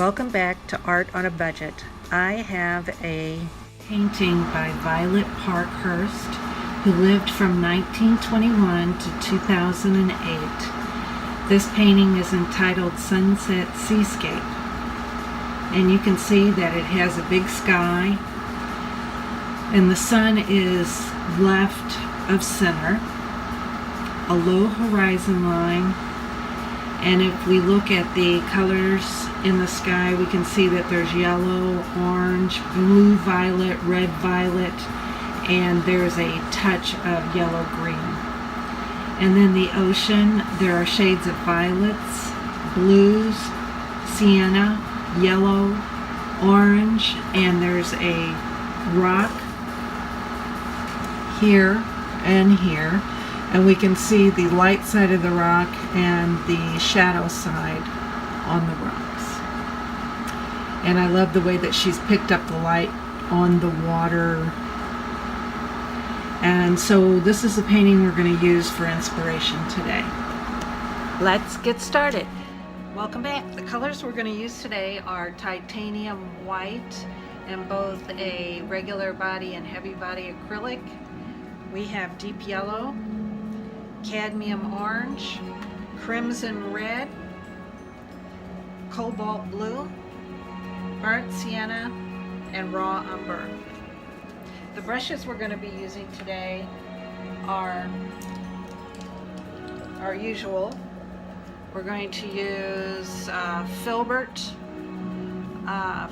Welcome back to Art on a Budget. I have a painting by Violet Parkhurst, who lived from 1921 to 2008. This painting is entitled Sunset Seascape, and you can see that it has a big sky and the sun is left of center, a low horizon line, and if we look at the colors in the sky, we can see that there's yellow, orange, blue violet, red violet, and there's a touch of yellow green. And then the ocean, there are shades of violets, blues, sienna, yellow, orange, and there's a rock here and here, and we can see the light side of the rock and the shadow side on the rocks. And I love the way that she's picked up the light on the water. And so this is the painting we're going to use for inspiration today. Let's get started. Welcome back. The colors we're going to use today are titanium white and both a regular body and heavy body acrylic. We have deep yellow, cadmium orange, crimson red, cobalt blue, burnt sienna, and raw umber. The brushes we're going to be using today are our usual. We're going to use filbert. I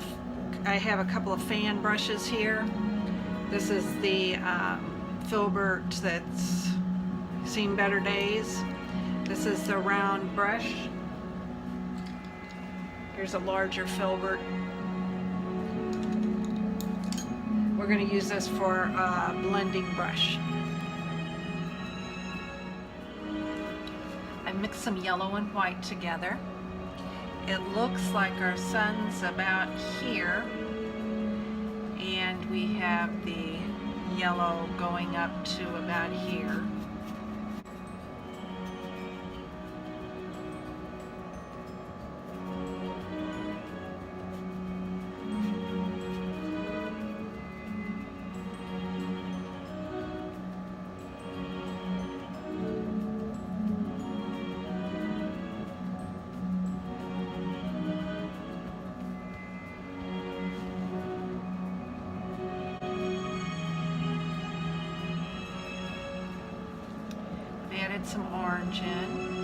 have a couple of fan brushes here. This is the filbert that's seen better days. This is the round brush. Here's a larger filbert. We're going to use this for a blending brush. I mixed some yellow and white together. It looks like our sun's about here, and we have the yellow going up to about here. Added some orange in.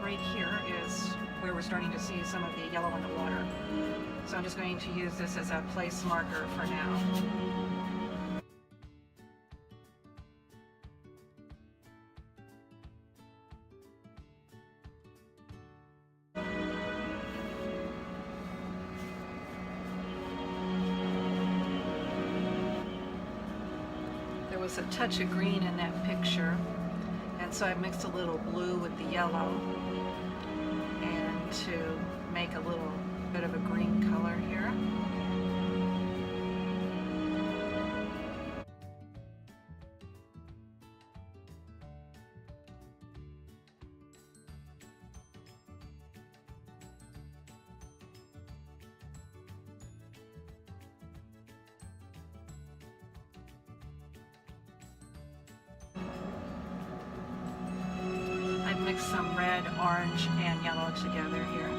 Right here is where we're starting to see some of the yellow in the water. So I'm just going to use this as a place marker for now. There was a touch of green in that picture, and so I mixed a little blue with the yellow and to make a little bit of a green color here. Mix some red, orange, and yellow together here.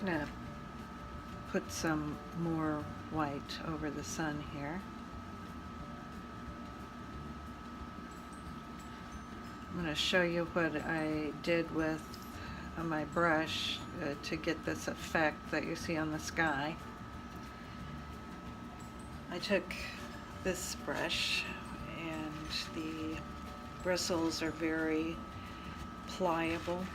gonna put some more white over the sun here. I'm going to show you what I did with my brush to get this effect that you see on the sky. I took this brush, and the bristles are very pliable,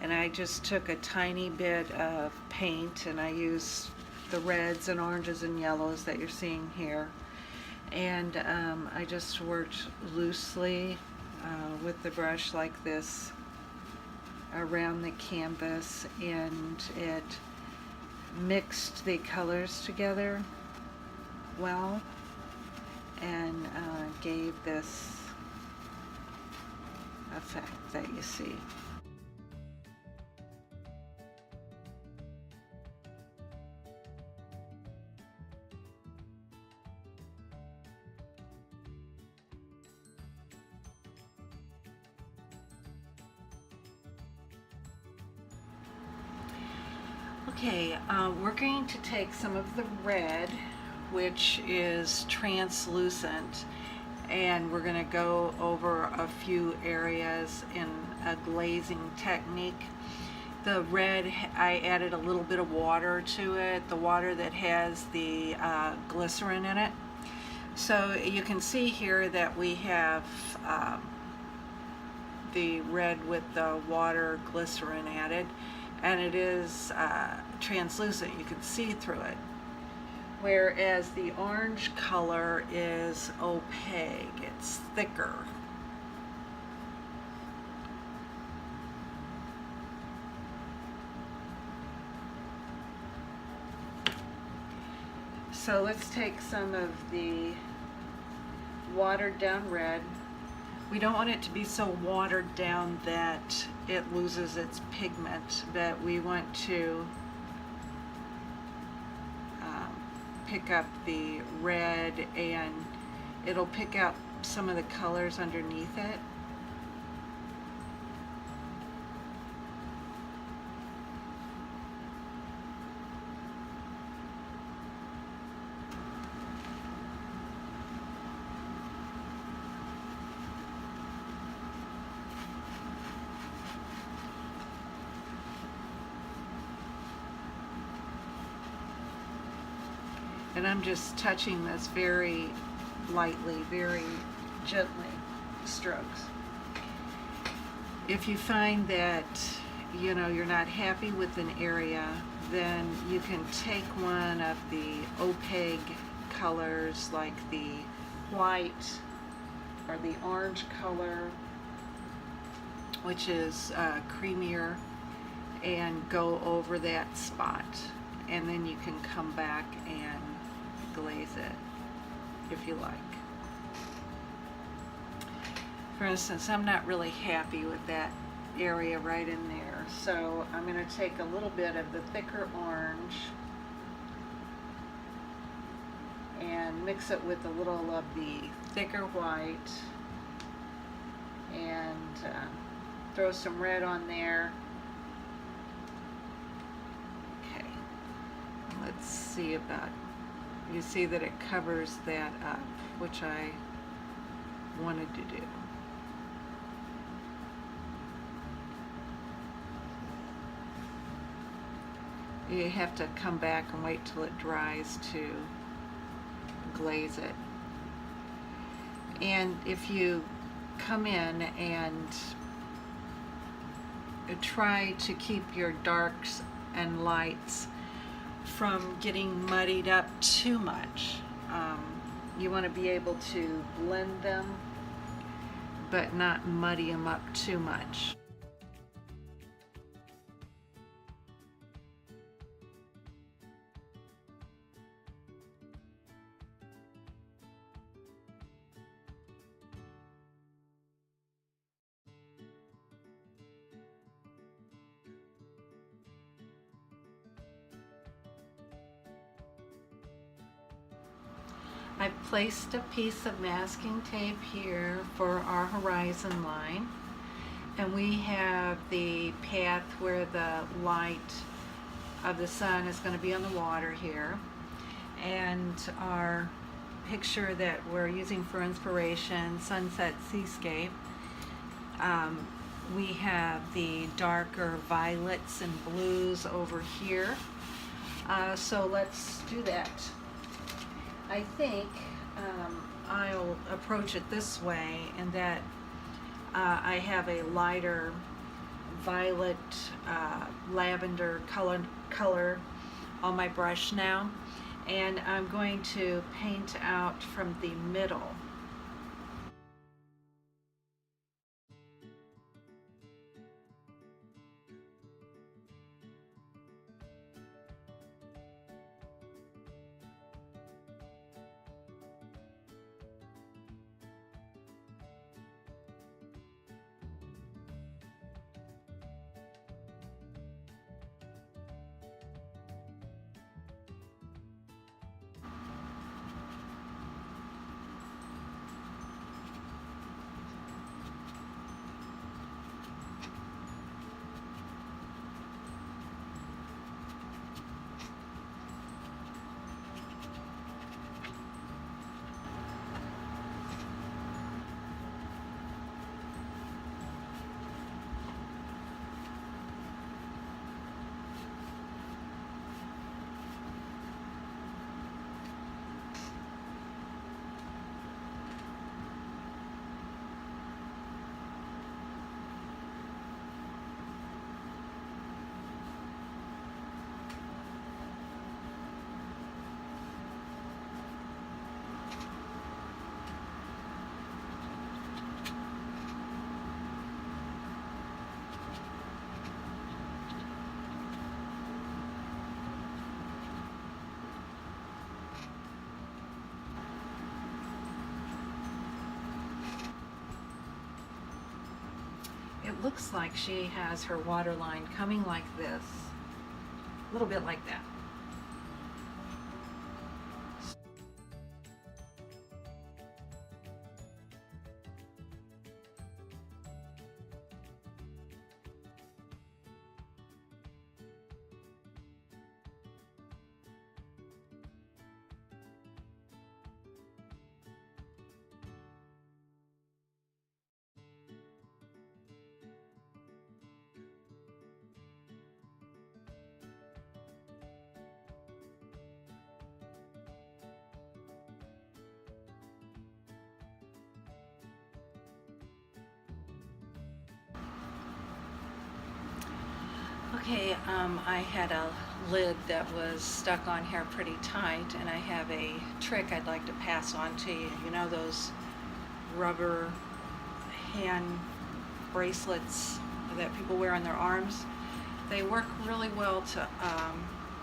and I just took a tiny bit of paint, and I used the reds and oranges and yellows that you're seeing here, and I just worked loosely with the brush like this around the canvas, and it mixed the colors together well and gave this effect that you see. Okay, we're going to take some of the red, which is translucent, and we're going to go over a few areas in a glazing technique. The red, I added a little bit of water to it, the water that has the glycerin in it. So you can see here that we have the red with the water glycerin added, and it is translucent. You can see through it. Whereas the orange color is opaque, it's thicker. So let's take some of the watered down red. We don't want it to be so watered down that it loses its pigment, but we want to pick up the red, and it'll pick out some of the colors underneath it. And I'm just touching this very lightly, very gently strokes. If you find that, you know, you're not happy with an area, then you can take one of the opaque colors like the white or the orange color, which is creamier, and go over that spot, and then you can come back and glaze it if you like. For instance, I'm not really happy with that area right in there, so I'm going to take a little bit of the thicker orange and mix it with a little of the thicker white, and throw some red on there. Okay, let's see about, you see that it covers that up, which I wanted to do. You have to come back and wait till it dries to glaze it. And if you come in and try to keep your darks and lights from getting muddied up too much, you want to be able to blend them but not muddy them up too much. I've placed a piece of masking tape here for our horizon line, and we have the path where the light of the sun is going to be on the water here. And our picture that we're using for inspiration, Sunset Seascape, we have the darker violets and blues over here. So let's do that. I think I'll approach it this way, in that I have a lighter violet lavender color on my brush now, and I'm going to paint out from the middle. It looks like she has her water line coming like this, a little bit like that. Okay, I had a lid that was stuck on here pretty tight, and I have a trick I'd like to pass on to you. You know those rubber hand bracelets that people wear on their arms? They work really well to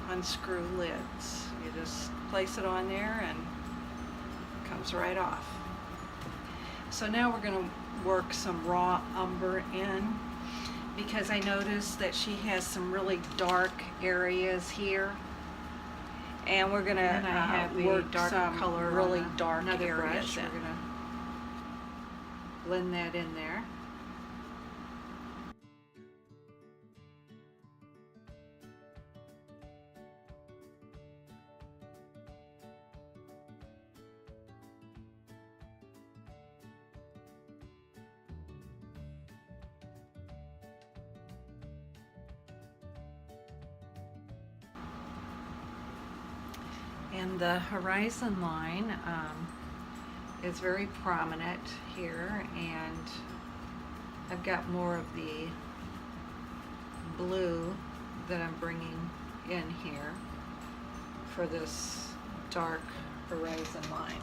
unscrew lids. You just place it on there and it comes right off. So now we're going to work some raw umber in, because I noticed that she has some really dark areas here, and we're going to work some color really dark areas. We're going to blend that in there. And the horizon line is very prominent here, and I've got more of the blue that I'm bringing in here for this dark horizon line.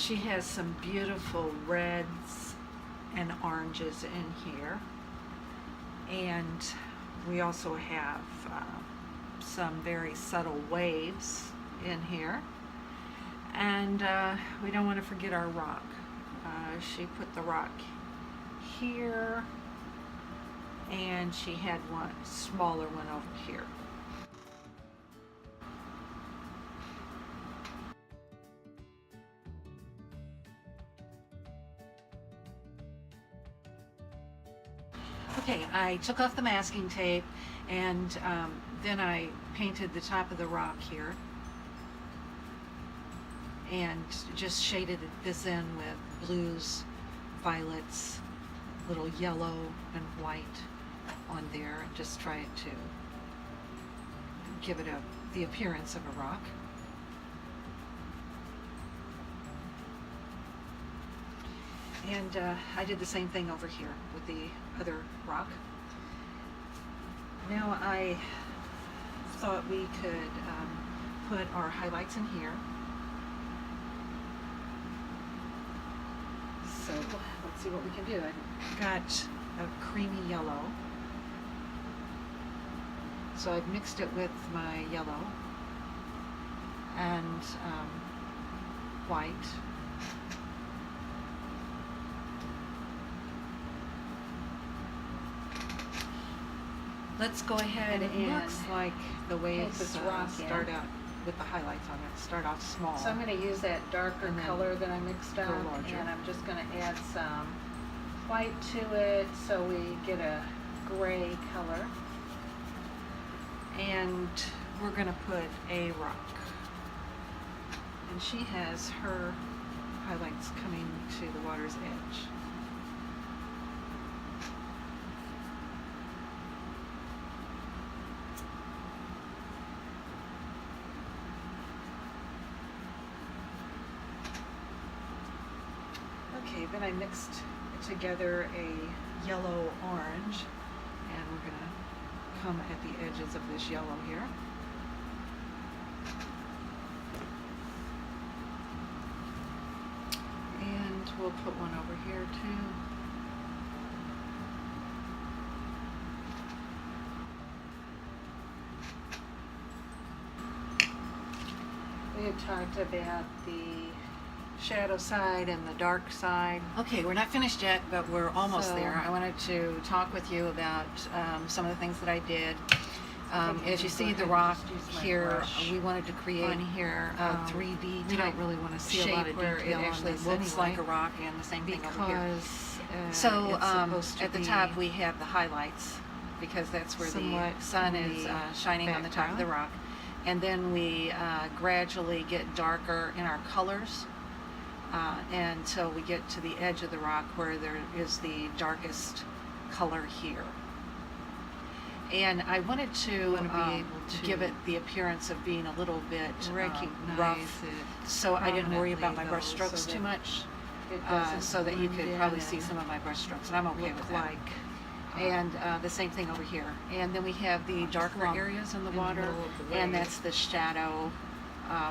She has some beautiful reds and oranges in here, and we also have some very subtle waves in here, and we don't want to forget our rock. She put the rock here, and she had one smaller one over here. Okay, I took off the masking tape, and then I painted the top of the rock here and just shaded this in with blues, violets, little yellow and white on there, and just try to give it the appearance of a rock. And I did the same thing over here with the other rock. Now I thought we could put our highlights in here. So let's see what we can do. I got a creamy yellow. So I've mixed it with my yellow and white. Let's go ahead, and it looks like the waves start out with the highlights on it. Start off small. So I'm going to use that darker color that I mixed up, and I'm just going to add some white to it so we get a gray color. And we're going to put a rock. And she has her highlights coming to the water's edge. Okay, then I mixed together a yellow orange, and we're going to come at the edges of this yellow here. And we'll put one over here too. We had talked about the shadow side and the dark side. Okay, we're not finished yet, but we're almost there. I wanted to talk with you about some of the things that I did. As you see the rock here, we wanted to create on here a 3D type. You don't really want to see a lot of detail where it actually looks like a rock, and the same thing over here. So at the top we have the highlights, because that's where the sun is shining on the top of the rock. And then we gradually get darker in our colors until we get to the edge of the rock where there is the darkest color here. And I wanted to be able to give it the appearance of being a little bit rough, so I didn't worry about my brush strokes too much, so that you could probably see some of my brush strokes, and I'm okay with that. And the same thing over here. And then we have the darker areas in the water, and that's the shadow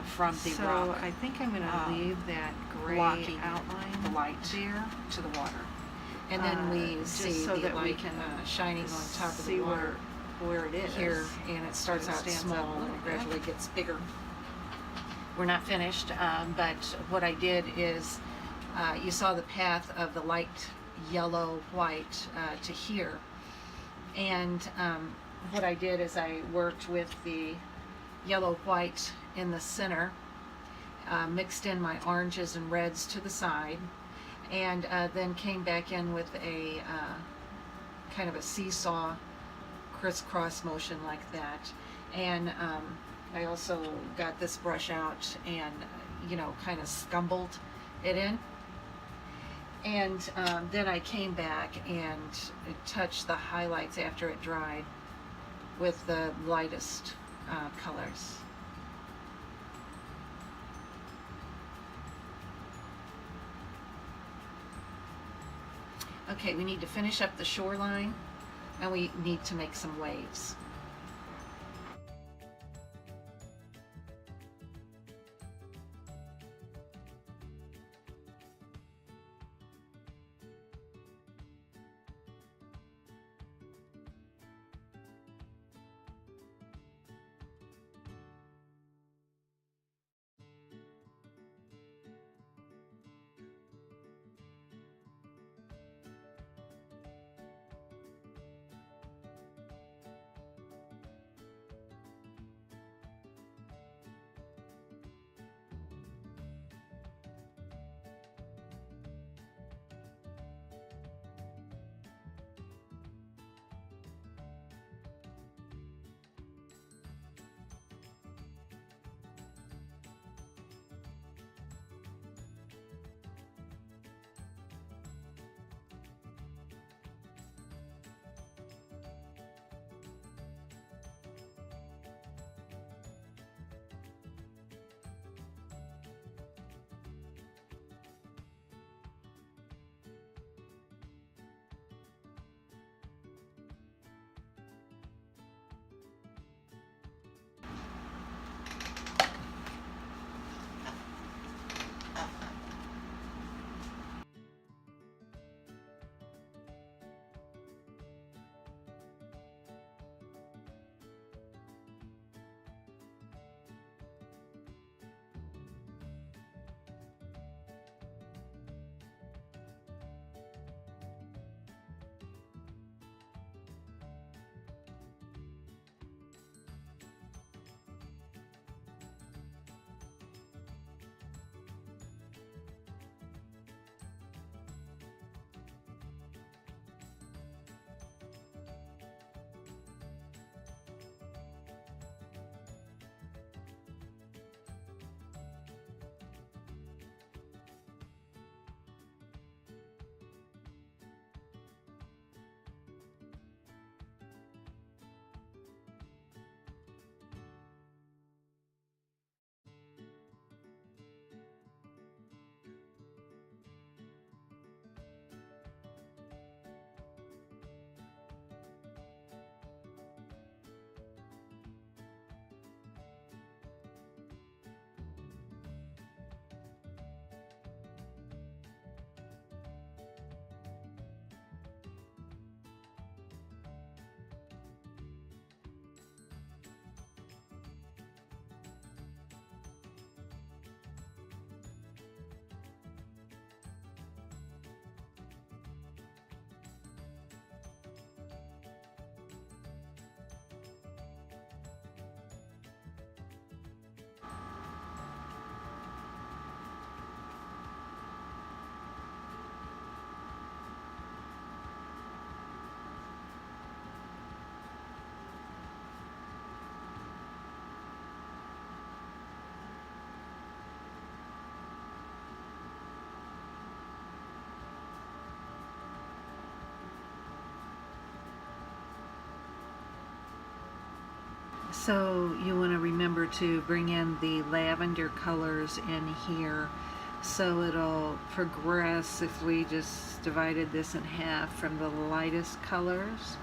from the rock. So I think I'm going to leave that gray outline, the light there to the water. And then we see so the that light we can shining on top of the water where it is here, and it starts out small and it gradually gets bigger. We're not finished, but what I did is you saw the path of the light yellow white to here, and what I did is I worked with the yellow white in the center, mixed in my oranges and reds to the side, and then came back in with a kind of a seesaw crisscross motion like that. And I also got this brush out and kind of scumbled it in. And then I came back and touched the highlights after it dried with the lightest colors. Okay, we need to finish up the shoreline, and we need to make some waves. So you want to remember to bring in the lavender colors in here, so it'll progress if we just divided this in half from the lightest colors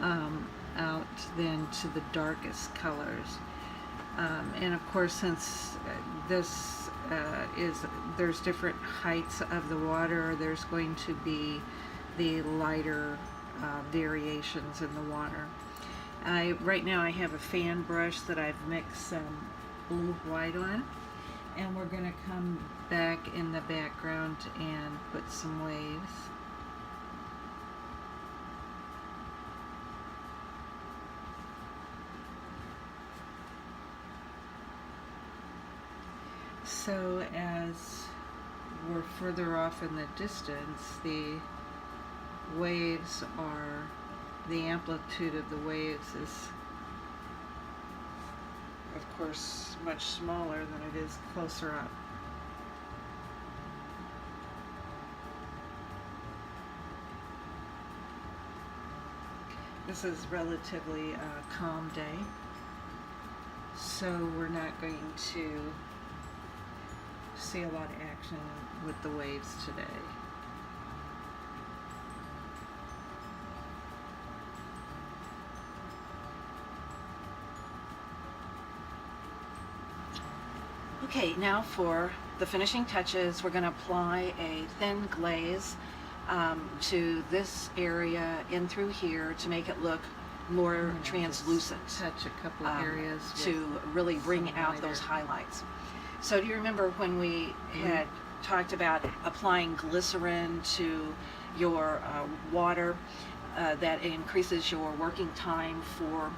out then to the darkest colors. And of course, since this there's different heights of the water, there's going to be the lighter variations in the water. Right now I have a fan brush that I've mixed some blue white on, and we're going to come back in the background and put some waves. So as we're further off in the distance, the waves are, the amplitude of the waves is of course much smaller than it is closer up. This is relatively a calm day, so we're not going to see a lot of action with the waves today. Okay, now for the finishing touches, we're going to apply a thin glaze to this area in through here to make it look more translucent. Touch a couple of areas to really bring out those highlights. So do you remember when we had talked about applying glycerin to your water, that it increases your working time for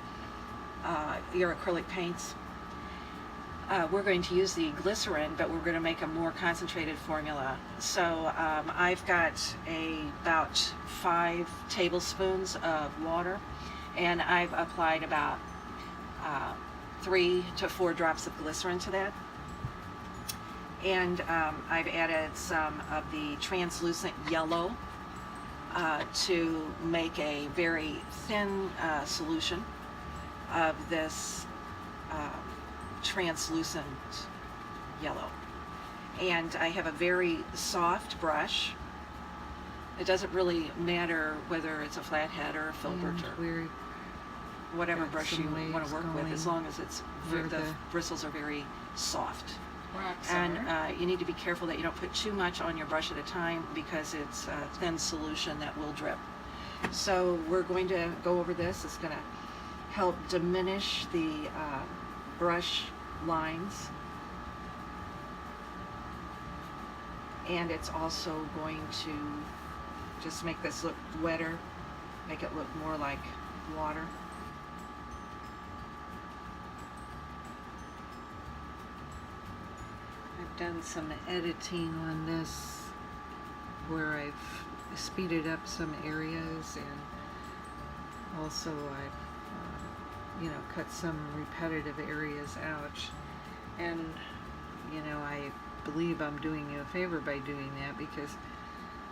your acrylic paints? We're going to use the glycerin, but we're going to make a more concentrated formula. So I've got about 5 tablespoons of water, and I've applied about 3 to 4 drops of glycerin to that. And I've added some of the translucent yellow to make a very thin solution of this translucent yellow. And I have a very soft brush. It doesn't really matter whether it's a flathead or a filbert or whatever brush you want to work with, as long as it's the bristles are very soft. And you need to be careful that you don't put too much on your brush at a time, because it's a thin solution that will drip. So we're going to go over this. It's going to help diminish the brush lines, and it's also going to just make this look wetter, make it look more like water. I've done some editing on this where I've speeded up some areas, and also I've cut some repetitive areas out. And I believe I'm doing you a favor by doing that, because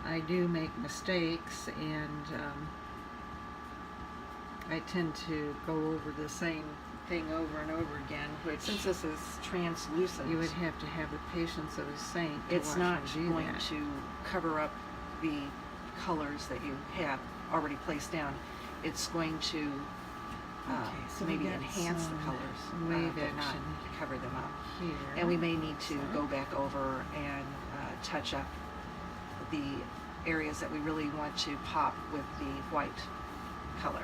I do make mistakes, and I tend to go over the same thing over and over again, which, since this is translucent, you would have to have the patience of a saint to it's watch not me do going that. to cover up the colors that you have already placed down. It's going to So maybe we got enhance the some colors, wave but not action cover them up. here. And we may need to go back over and touch up the areas that we really want to pop with the white color.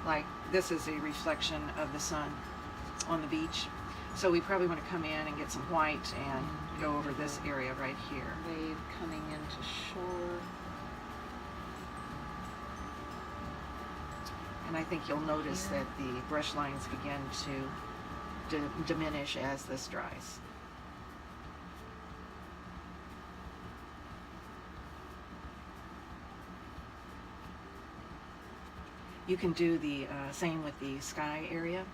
Like this is a reflection of the sun on the beach, so we probably want to come in and get some white and go over this area right here. Wave coming into shore. And I think you'll notice that the brush lines begin to diminish as this dries. You can do the same with the sky area.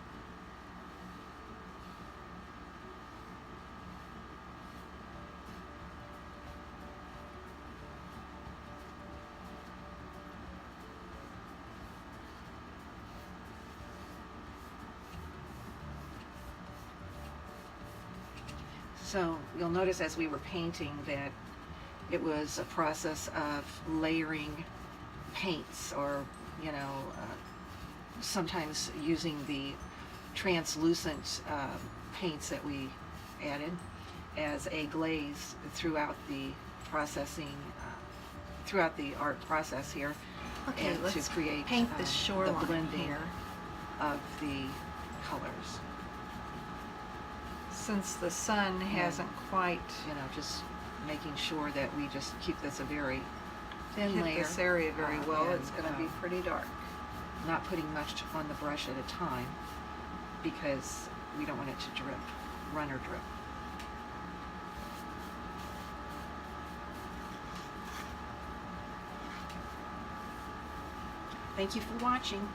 So you'll notice as we were painting that it was a process of layering paints, or sometimes using the translucent paints that we added as a glaze throughout the processing, throughout the art process here. Okay, and let's to create paint the the shoreline blending here. of the colors. Since the sun hasn't quite Just making sure that we just keep this a very thin hit layer. this area very well, and, it's going to be pretty dark. Not putting much on the brush at a time, because we don't want it to drip, run or drip. Thank you for watching.